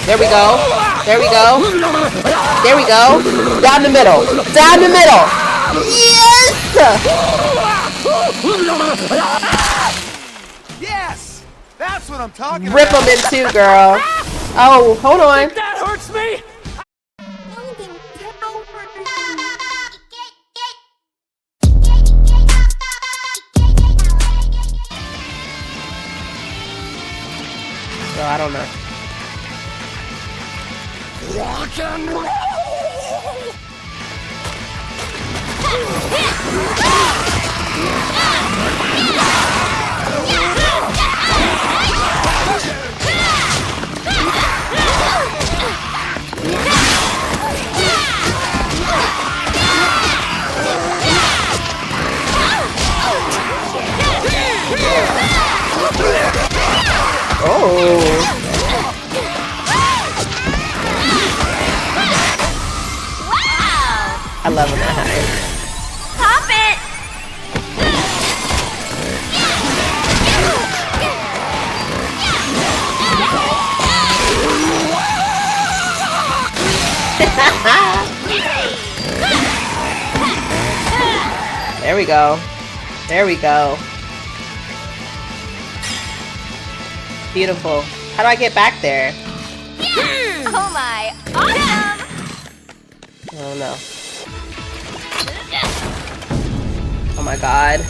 There we go. There we go. There we go. Down the middle. Down the middle. Yes! Yes! That's what I'm talking about. Rip them in two, girl. Oh, hold on. That hurts me! So I don't know. Rock and roll! Oh. 11 and a half. Pop it! There we go. There we go. Beautiful. How do I get back there? Oh my, awesome! Oh no. Oh my god.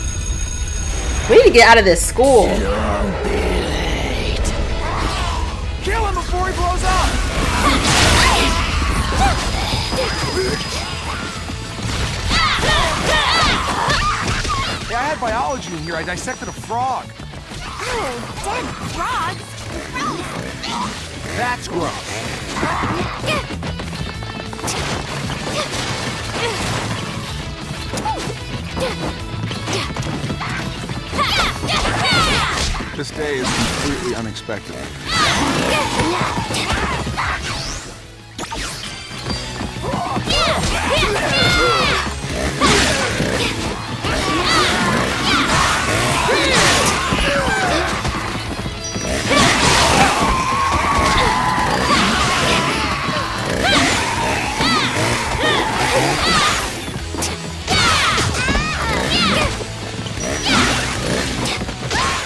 We need to get out of this school. Don't be late. Kill him before he blows up! Yeah, I had biology in here. I dissected a frog. Oh, dead frogs! That's gross. This day is completely unexpected.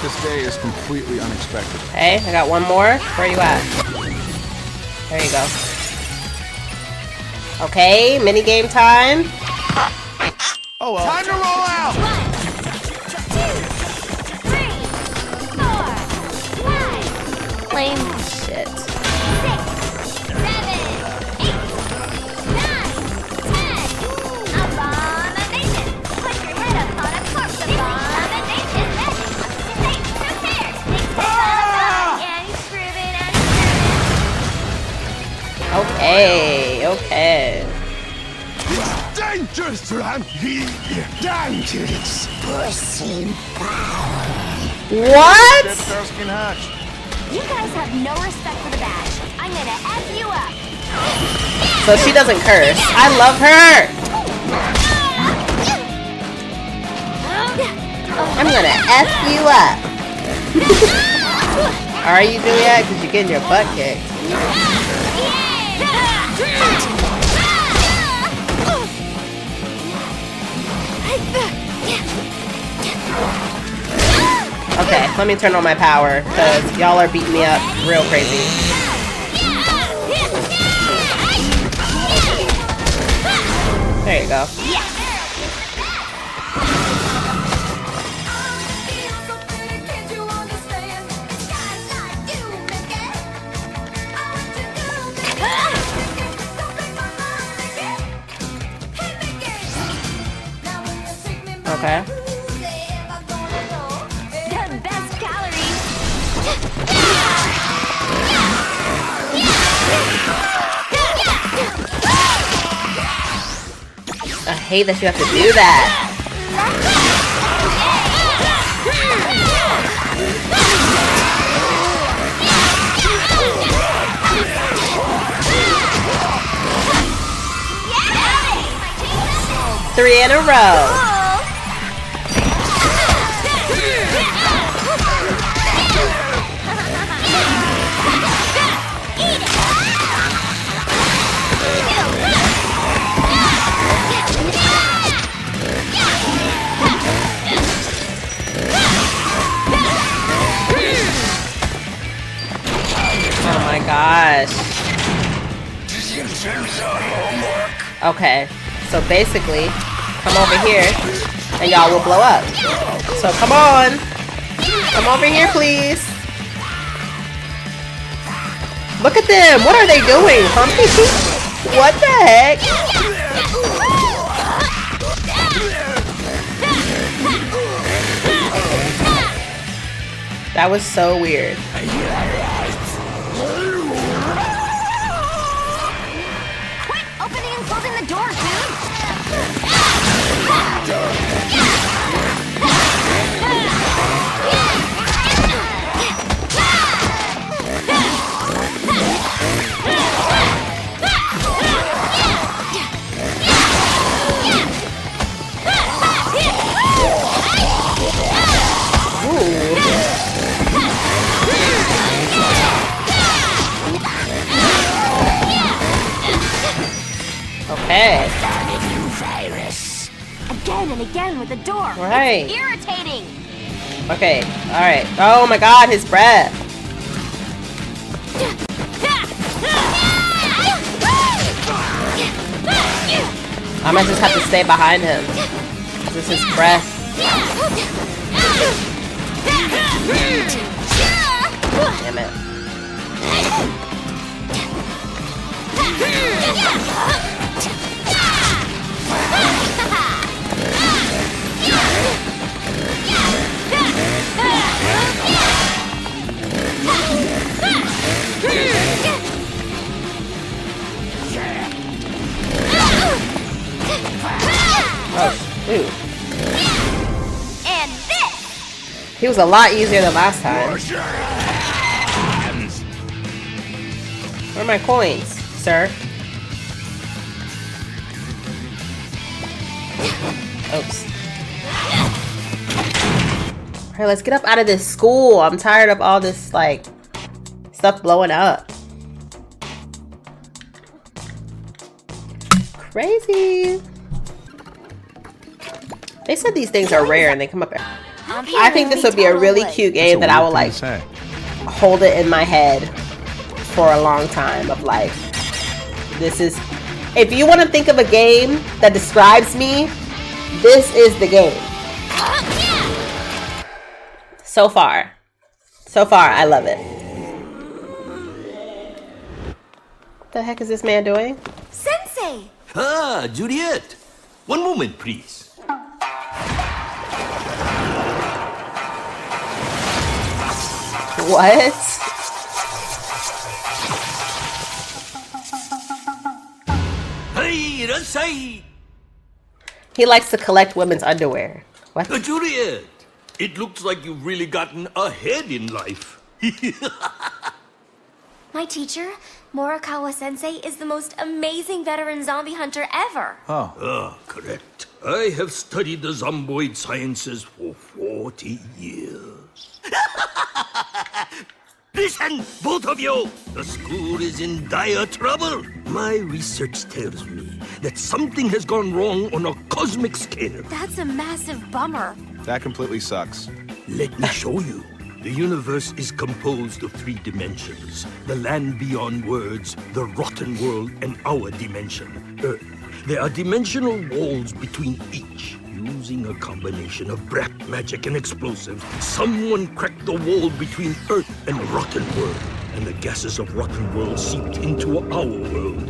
This day is completely unexpected. Hey, I got one more. Where are you at? There you go. Okay, mini game time. Oh well. Time to roll out! 1, 2, 3, 4, 5, lame. Shit. 6, 7, 8, 9, 10. Abomination! Put your head up on a corpse. Abomination! Snake, prepare! Snake, and screwing and Okay, okay. Dangerous run! Dangerous person power! What? Starsky Hutch. You guys have no respect for the badge. I'm gonna F you up. So she doesn't curse. I love her. I'm gonna F you up. Are you doing that? Because you're getting your butt kicked. Okay, let me turn on my power, because y'all are beating me up real crazy. There you go. Okay. The best calories. I hate that you have to do that. Three in a row. my gosh. Okay, so basically, come over here and y'all will blow up. So come on. Come over here, please. Look at them. What are they doing? What the heck? That was so weird. Quit opening and closing the door, dude! Okay. Again and again with the door. Right. It's irritating. Okay. All right. Oh my God, his breath. I might just have to stay behind him. This is his breath. Damn it. Oh, shoot. And this. He was a lot easier than last time. Where are my coins, sir? Oops. Alright, let's get up out of this school. I'm tired of all this, like, stuff blowing up. Crazy. They said these things are rare and they come up. I think this would be a really cute game that I would, like, hold it in my head for a long time of, like, this is... If you want to think of a game that describes me, this is the game. So far, I love it. What the heck is this man doing? Sensei! Ah, Juliet. One moment, please. What? Hey, Rasai. He likes to collect women's underwear. What? Juliet, it looks like you've really gotten ahead in life. My teacher, Morikawa Sensei, is the most amazing veteran zombie hunter ever. Ah, correct. I have studied the zomboid sciences for 40 years. Listen, both of you! The school is in dire trouble. My research tells me that something has gone wrong on a cosmic scale. That's a massive bummer. That completely sucks. Let me show you. The universe is composed of 3 dimensions. The land beyond words, the rotten world, and our dimension, Earth. There are dimensional walls between each. Using a combination of black magic and explosives, someone cracked the wall between Earth and rotten world. And the gases of rotten world seeped into our world.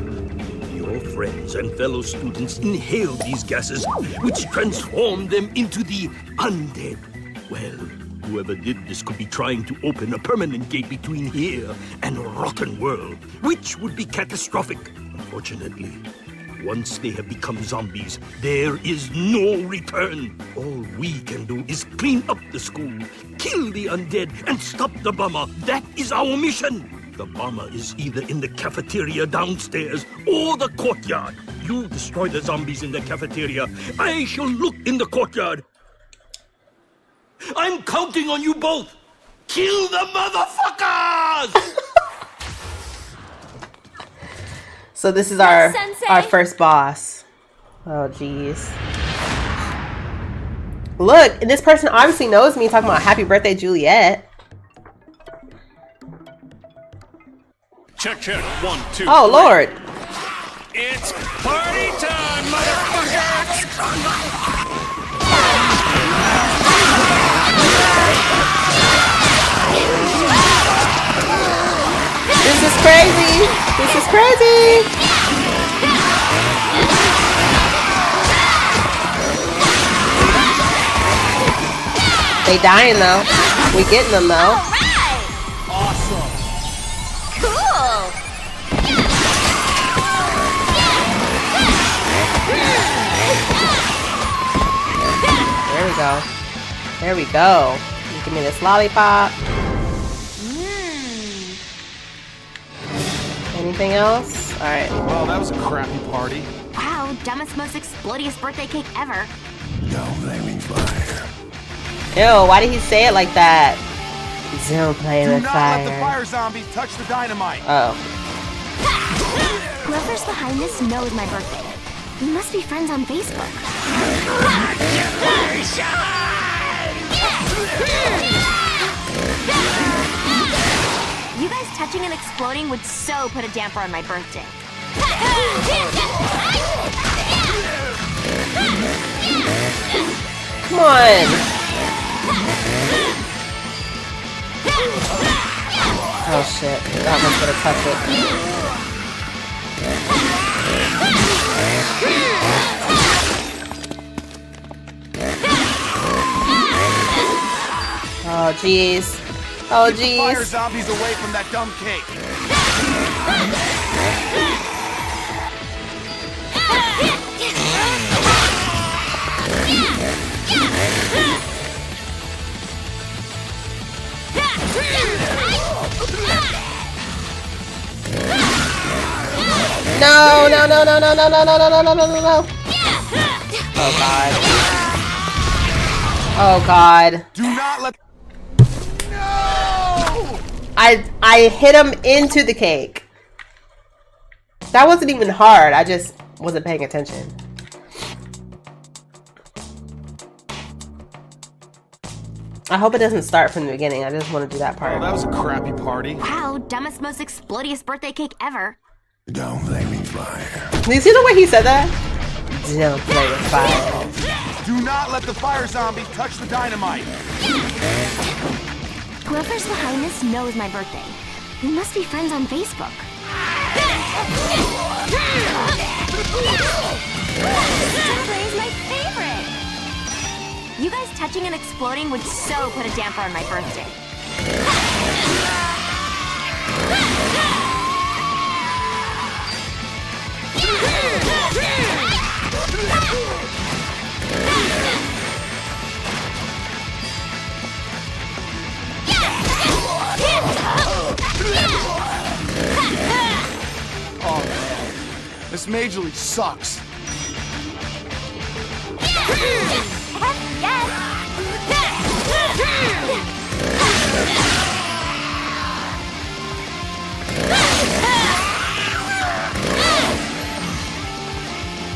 Your friends and fellow students inhaled these gases, which transformed them into the undead. Well, whoever did this could be trying to open a permanent gate between here and rotten world, which would be catastrophic. Unfortunately, once they have become zombies, there is no return. All we can do is clean up the school, kill the undead, and stop the bomber. That is our mission. The bomber is either in the cafeteria downstairs or the courtyard. You destroy the zombies in the cafeteria. I shall look in the courtyard. I'm counting on you both. Kill the motherfuckers! So this is our Sensei. first boss. Oh jeez. Look, and this person obviously knows me talking about happy birthday, Juliet. Check, check. 1, 2. Oh, Lord. It's party time, motherfuckers! This is crazy. This is crazy. They dying though. We getting them though. Awesome. Cool. There we go. There we go. You give me this lollipop. Anything else? Alright. Well, that was a crappy party. Wow, dumbest, most explodious birthday cake ever. Don't blame me, fire. Ew, why did he say it like that? Don't play Do with not fire. let the fire zombie touch the dynamite. Oh. Whoever's behind this knows my birthday. We must be friends on Facebook. You guys touching and exploding would so put a damper on my birthday. Come on. Oh shit. That one's gonna touch it. Oh jeez. Oh Keep the fire jeez. zombies away from that dumb cake. No, no, no, no, no, no, no, no, no, no, no, no, no, no. Oh god. Oh god. Do not let. No! I hit him into the cake. That wasn't even hard. I just wasn't paying attention. I hope it doesn't start from the beginning. I just want to do that part. Oh, that was a crappy party. Wow, dumbest, most explodious birthday cake ever. Don't blame me, fire. Do you see the way he said that? Don't play with fire. Do not let the fire zombie touch the dynamite. Whoever's behind this knows my birthday. We must be friends on Facebook. Strawberry is my favorite. You guys touching and exploding would so put a damper on my birthday. Oh man, this Major League sucks.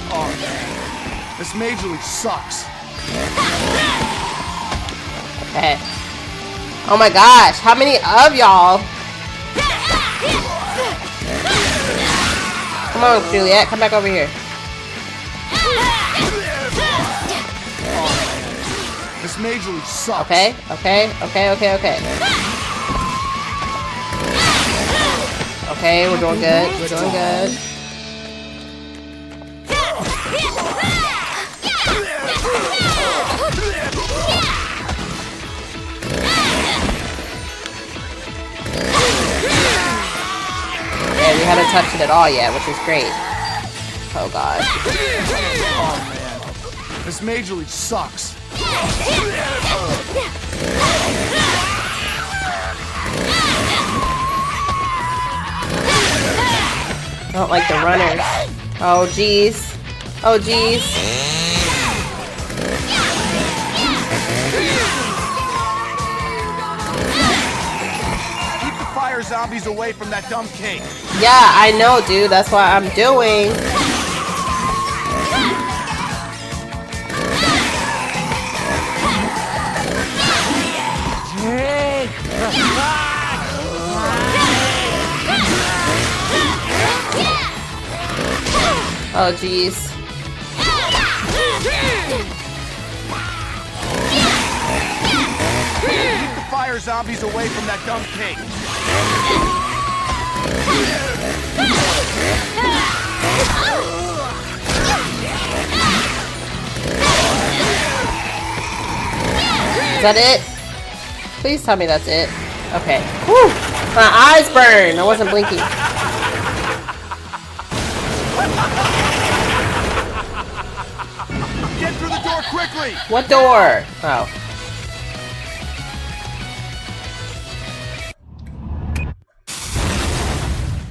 Oh man, this Major League sucks. Okay. Oh my gosh, how many of y'all? Come on, Juliet, come back over here. This Major League sucks. Okay, okay, okay, okay, okay. Okay, we're doing good. We're doing good. Okay, we haven't touched it at all yet, which is great. Oh god. Oh man, this Major League sucks. I don't like the runners. Oh jeez. Oh jeez. Keep the fire zombies away from that dumb cake. Yeah, I know, dude. That's what I'm doing. Oh, jeez. Keep the fire zombies away from that dumb cake. Is that it? Please tell me that's it. Okay. Whew. My eyes burn. I wasn't blinking. Get through the door quickly! What door? Oh.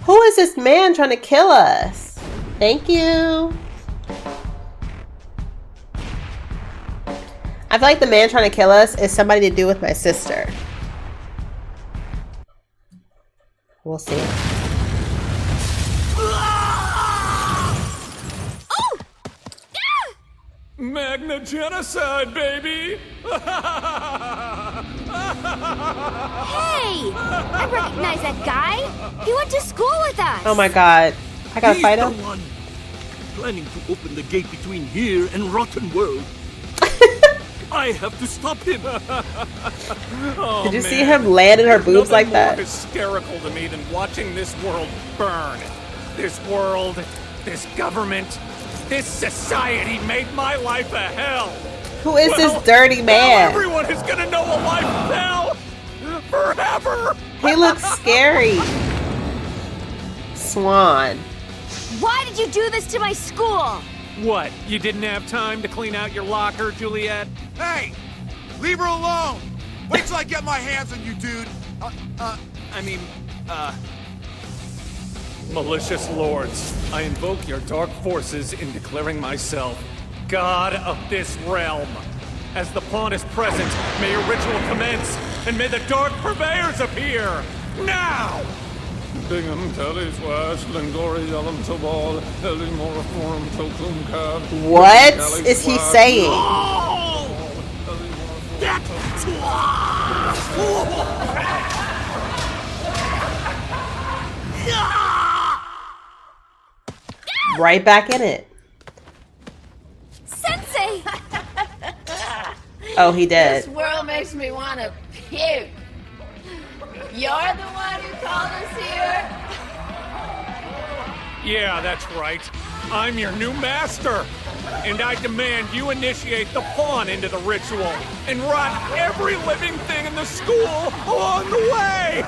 Who is this man trying to kill us? Thank you. I feel like the man trying to kill us is somebody to do with my sister. We'll see. Magna genocide, baby! Hey! I recognize that guy! He went to school with us! Oh my god. I gotta fight him? He's the one planning to open the gate between here and Rotten World. I have to stop him. Oh, Did you man. see him land in her There's boobs like nothing more that? hysterical to me than watching this world burn. This world, this government, this society made my life a hell. Who is Well, this dirty now man? everyone is gonna know a life of hell forever. He looks scary. Swan. Why did you do this to my school? What? You didn't have time to clean out your locker, Juliet? Hey! Leave her alone! Wait till I get my hands on you, dude! Malicious lords, I invoke your dark forces in declaring myself God of this realm. As the pawn is present, may your ritual commence, and may the dark purveyors appear! Now! Bingham, Telly's West, Lingori, Yellum, Tobal, Ellie, Moraforum, Tokum, Cab. What is he saying? Right back in it. Sensei! Oh, he did. This world makes me want to puke. You're the one who called us here? Yeah, that's right. I'm your new master. And I demand you initiate the pawn into the ritual and rot every living thing in the school along the way!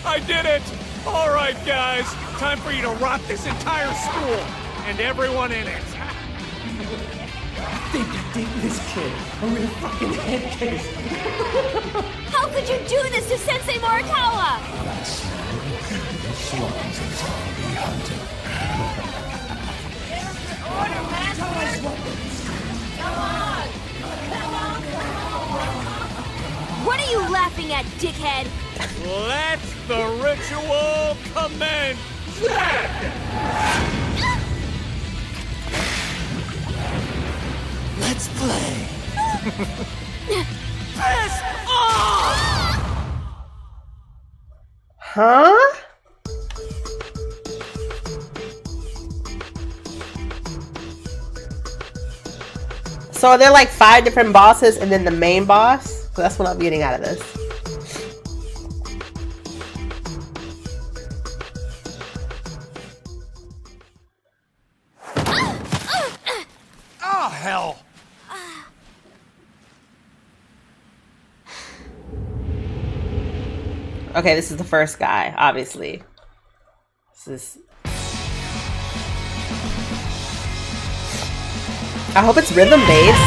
I did it! All right, guys. Time for you to rot this entire school and everyone in it. How could you do this to Sensei Morikawa? What are you laughing at, dickhead? Let the ritual commence! Let's play! Piss off! Huh? So are there like 5 different bosses and then the main boss? So that's what I'm getting out of this. Oh, hell! Okay, this is the first guy, obviously. This is... I hope it's rhythm based.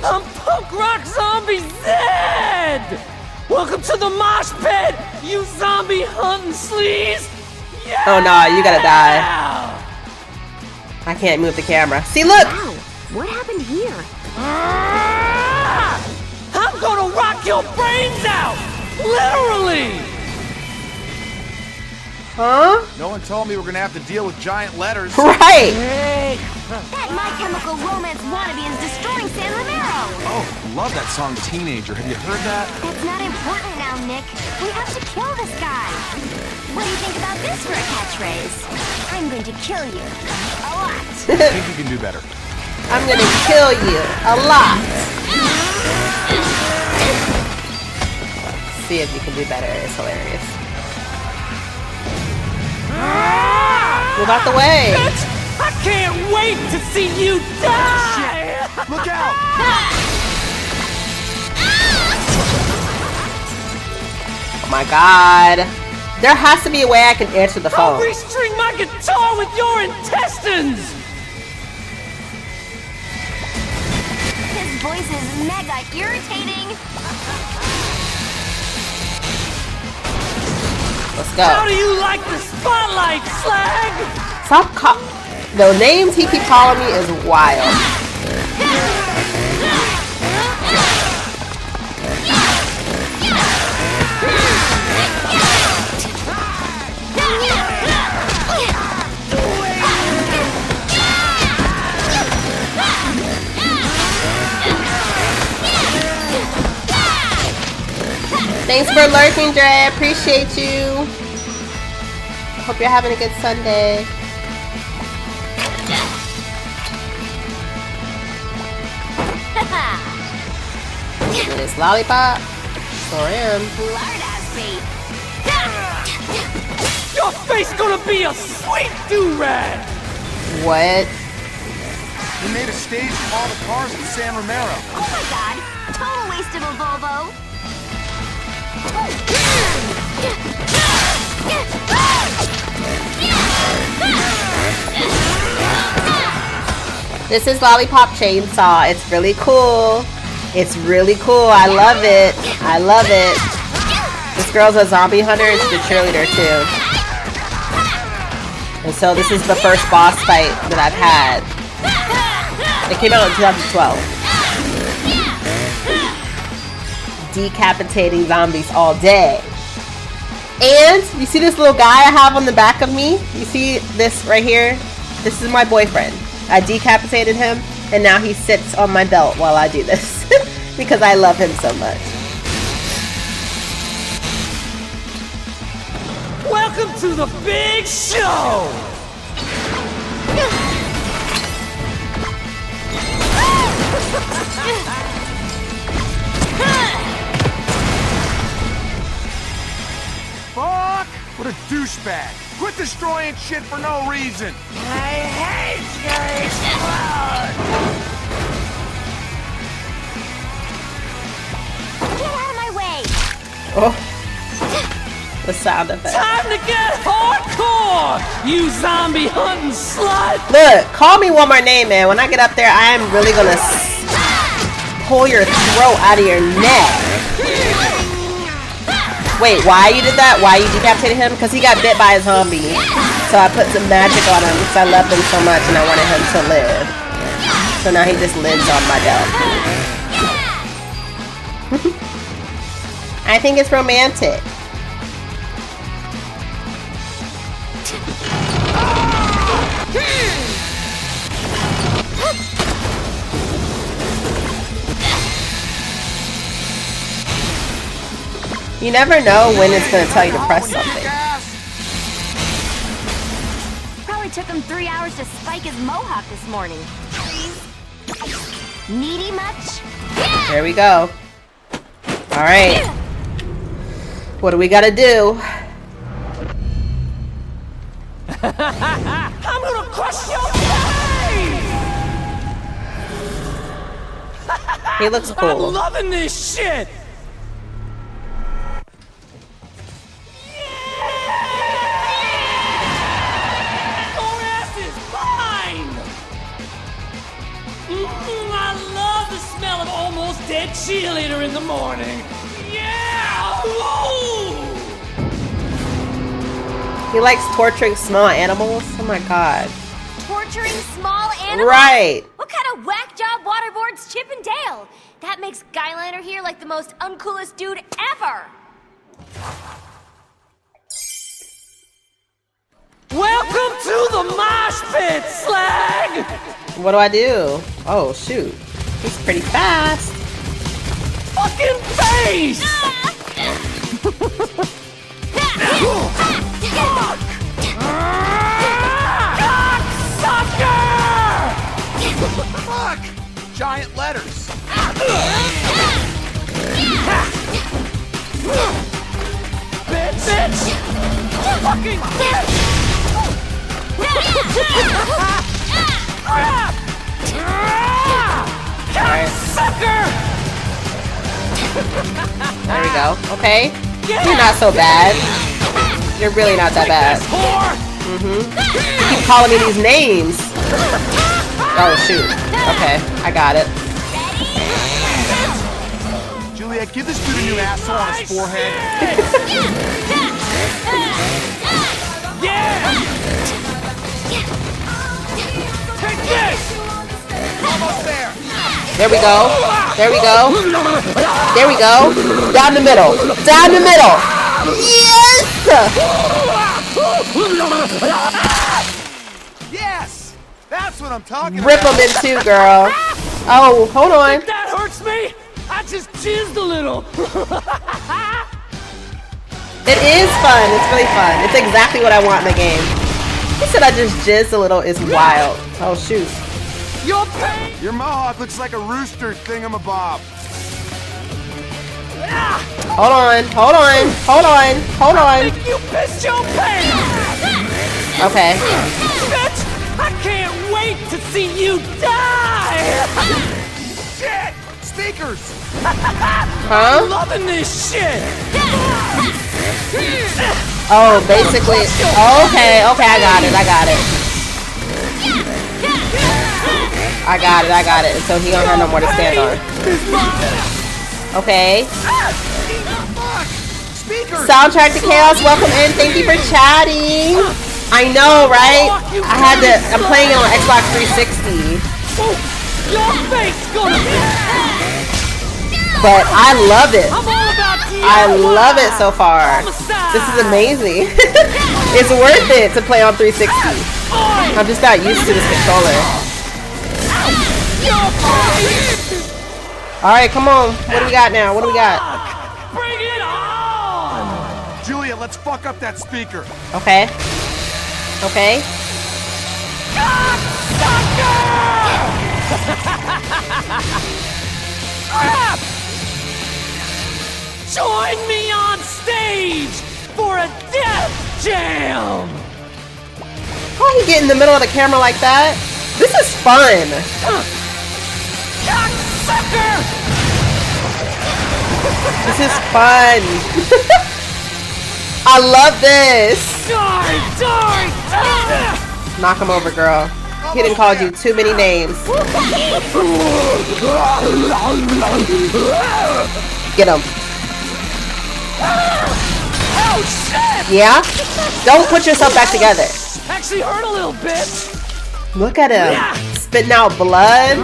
I'm Punk Rock Zombie Zed! Welcome to the mosh pit, you zombie hunting sleaze! Yeah! Oh no, you gotta die. I can't move the camera. See, look! Wow, what happened here? I'm gonna rock your brains out! Literally! Huh? No one told me we're gonna have to deal with giant letters. Right! That My Chemical Romance wannabe is destroying San love that song Teenager. Have you heard that? That's not important now, Nick. We have to kill this guy. What do you think about this for a catchphrase? I'm going to kill you. A lot. I think you can do better. I'm gonna kill you a lot. See if you can do better. It's hilarious. Move out the way. Bitch! I can't wait to see you die! Look out! Oh my god. There has to be a way I can answer the I'll phone. restring my guitar with your intestines! His voice is mega irritating. Let's go. How do you like the spotlight, Slag? Stop the names he keep calling me is wild. Thanks for lurking, Dre. I appreciate you. Hope you're having a good Sunday. This Lollipop. Sure am. Lard-ass bait. Your face gonna be a sweet do-rag! What? We made a stage of all the cars in San Romero. Oh my god. Total waste of a Volvo. This is Lollipop Chainsaw. It's really cool. It's really cool. I love it. I love it. This girl's a zombie hunter and she's a cheerleader too. And so this is the first boss fight that I've had. It came out in 2012. Decapitating zombies all day. And you see this little guy I have on the back of me? You see this right here? This is my boyfriend. I decapitated him and now he sits on my belt while I do this because I love him so much. Welcome to the big show! Fuck! What a douchebag! Quit destroying shit for no reason! I hate you! Get out of my way! Oh, the sound effect. Time to get hardcore, you zombie hunting slut! Look, call me one more name, man. When I get up there, I am really gonna pull your throat out of your neck. Wait, why you did that? Why you decapitated him? Because he got bit by a zombie. So I put some magic on him because I loved him so much and I wanted him to live. So now he just lives on my belt. I think it's romantic. You never know when it's going to tell you to press something. Probably took him 3 hours to spike his mohawk this morning. Needy much? There we go. Alright. What do we got to do? I'm gonna crush your face! He looks I'm cool. loving this shit! Your ass is mine! I love the smell of almost dead cheerleader in the morning. Yeah! Woo! He likes torturing small animals. Oh my god. Torturing small animals? Right. What kind of whack job waterboards Chip and Dale? That makes Skyliner here like the most uncoolest dude ever. Welcome to the mosh pit, Slag! What do I do? Oh shoot. He's pretty fast. fucking face! Fuck! Giant letters. Bitch! Fucking bitch! Crap! Sucker! There we go. Okay. You're not so bad. You're really not that bad. You keep calling me these names. Oh, shoot. Okay. I got it. Juliet, give this dude a new asshole on his forehead. Yeah! Take this! Almost there. There we go. There we go. There we go. Down the middle. Down the middle. Yes! Yes! That's what I'm talking Rip about. them in two, girl. Oh, hold on. Think that hurts me? I just jizzed a little. It is fun. It's really fun. It's exactly what I want in the game. He said I just jizzed a little. It's wild. Oh, shoot. Your pain! Your mohawk looks like a rooster thingamabob. Hold on. Hold on. Hold on. Hold I on. think you pissed your pants! Okay. Bitch! I can't wait to see you die! Shit! Speakers! Huh? Loving this shit! Oh, basically. Okay. Okay, I got it. I got it. I got it. I got it. So he don't have no more to stand on. Okay. Speakers! Soundtrack to Chaos, welcome in. Thank you for chatting. I know, right? I had to. I'm playing it on Xbox 360, Your face gonna be... but I love it. I'm all about I love it so far. This is amazing. It's worth it to play on 360. I'm just not used to this controller. All right, come on. What do we got now? What do we got? Bring it on! Juliet, let's fuck up that speaker. Okay. Okay. Join me on stage for a death jam! How he get in the middle of the camera like that? This is fun. Sucker! This is fun. I love this. Die! Knock him over, girl. He done called you too many names. Get him. Oh shit! Yeah? Don't put yourself back together. Actually hurt a little bit. Look at him. Spitting out blood.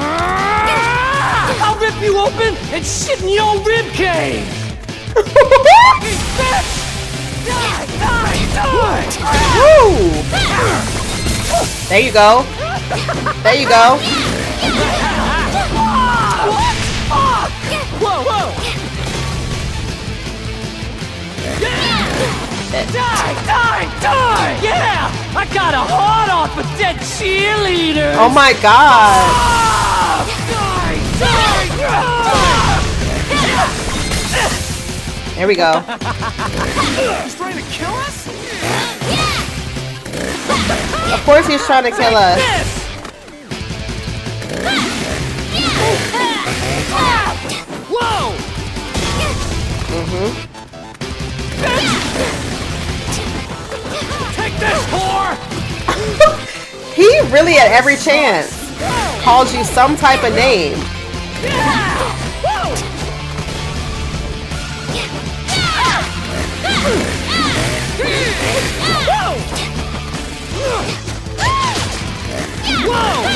I'll rip you open and shit in your rib cage. Bitch! Die! Woo! There you go. There you go. Whoa! Die! Yeah! I got a heart off a dead cheerleader! Oh my god. There we go. He's trying to kill us? Of course he's trying to kill us. Whoa! Take this, whore! He really at every chance calls you some type of name.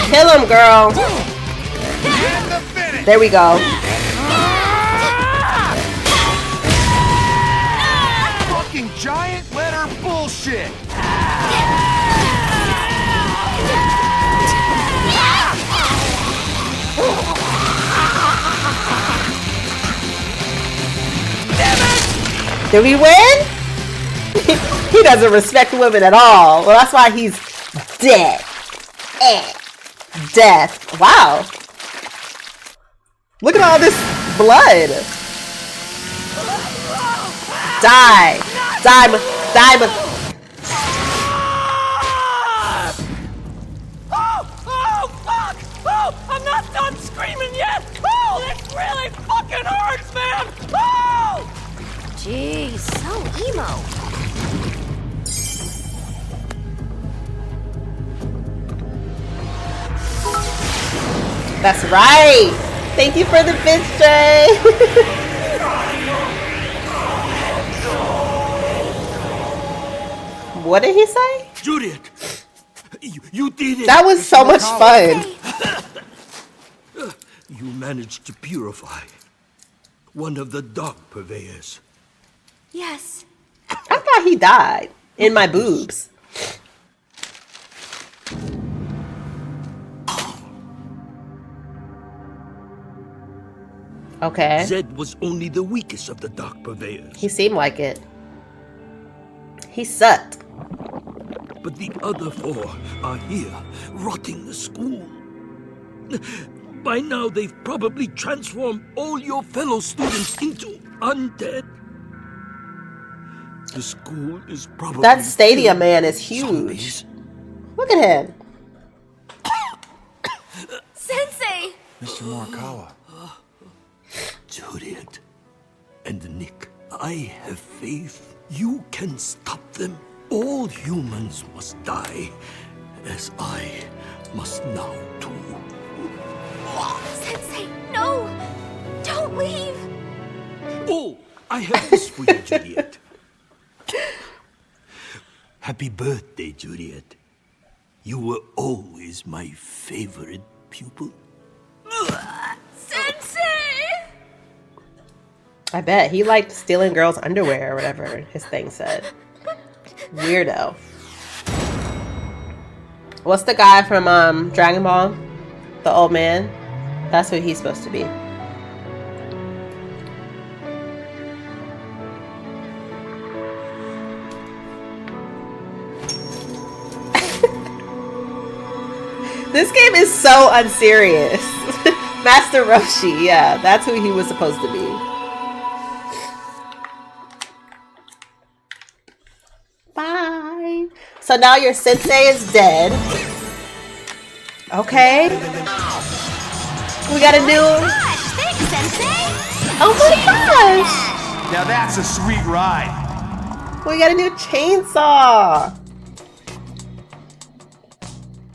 Kill him, girl. There we go. Fucking giant letter bullshit. Did we win? He doesn't respect women at all. Well, that's why he's dead. Death. Wow. Look at all this blood. Die. Die. Die. Oh, fuck! Oh, I'm not done screaming yet! Oh, this really fucking hurts, man! Oh! Jeez, so emo. That's right. Thank you for the bitch, Jay. What did he say? Juliet, you did it. That was so much fun. You managed to purify one of the dark purveyors. Yes. I thought he died in my boobs. Okay. Zed was only the weakest of the dark purveyors. He seemed like it. He sucked. But the other four are here, rotting the school. By now, they've probably transformed all your fellow students into undead. The school is probably... That stadium man is huge. Zombies. Look at him. Sensei! Mr. Morikawa. Juliet and Nick, I have faith you can stop them. All humans must die, as I must now too. Sensei, no! Don't leave! Oh, I have this for you, Juliet. Happy birthday, Juliet. You were always my favorite pupil. Sensei! I bet he liked stealing girls' underwear or whatever his thing said. Weirdo. What's the guy from Dragon Ball? The old man? That's who he's supposed to be. This game is so unserious. Master Roshi, yeah, that's who he was supposed to be. Bye. So now your sensei is dead. Okay. We got a new... Gosh, thanks, Sensei! Oh my gosh! Now that's a sweet ride. We got a new chainsaw.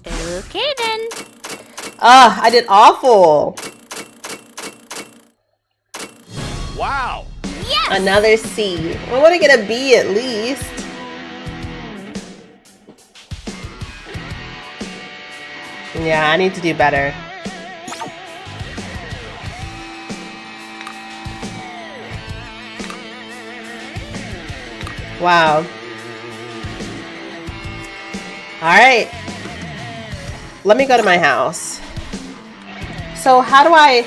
Okay then. I did awful. Wow. Yes! Another C. I want to get a B at least. Yeah, I need to do better. Wow. Alright. Let me go to my house. So how do I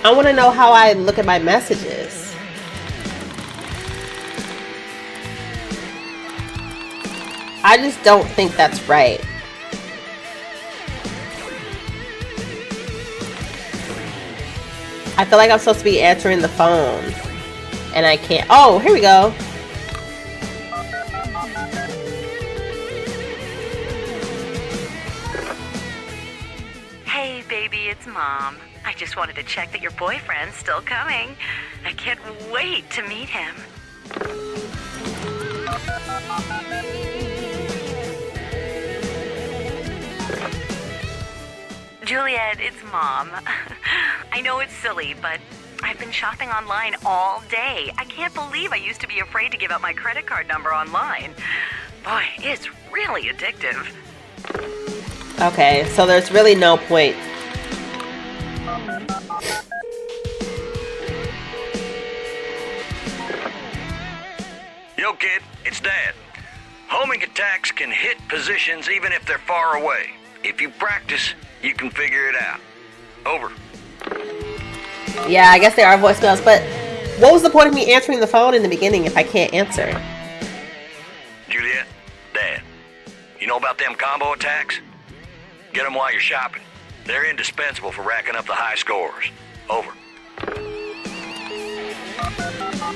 want to know how I look at my messages. I just don't think that's right. I feel like I'm supposed to be answering the phone. And I can't. Oh, here we go. Hey, baby, it's Mom. I just wanted to check that your boyfriend's still coming. I can't wait to meet him. Juliet, it's Mom. I know it's silly, but I've been shopping online all day. I can't believe I used to be afraid to give out my credit card number online. Boy, it's really addictive. Okay, so there's really no point. Yo, kid, it's Dad. Homing attacks can hit positions even if they're far away. If you practice, you can figure it out. Over. Yeah, I guess they are voicemails, but What was the point of me answering the phone in the beginning if I can't answer? Juliet, Dad, you know about them combo attacks? Get them while you're shopping. They're indispensable for racking up the high scores. Over.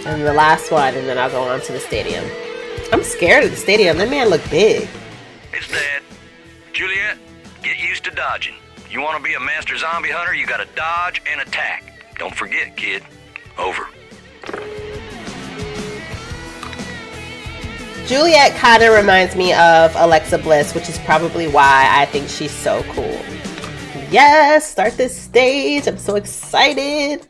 And the last one, and then I'll go on to the stadium. I'm scared of the stadium. That man looked big. It's Dad. Juliet, get used to dodging. You want to be a master zombie hunter, you gotta dodge and attack. Don't forget, kid. Over. Juliet kind of reminds me of Alexa Bliss, which is probably why I think she's so cool. Yes, start this stage. I'm so excited.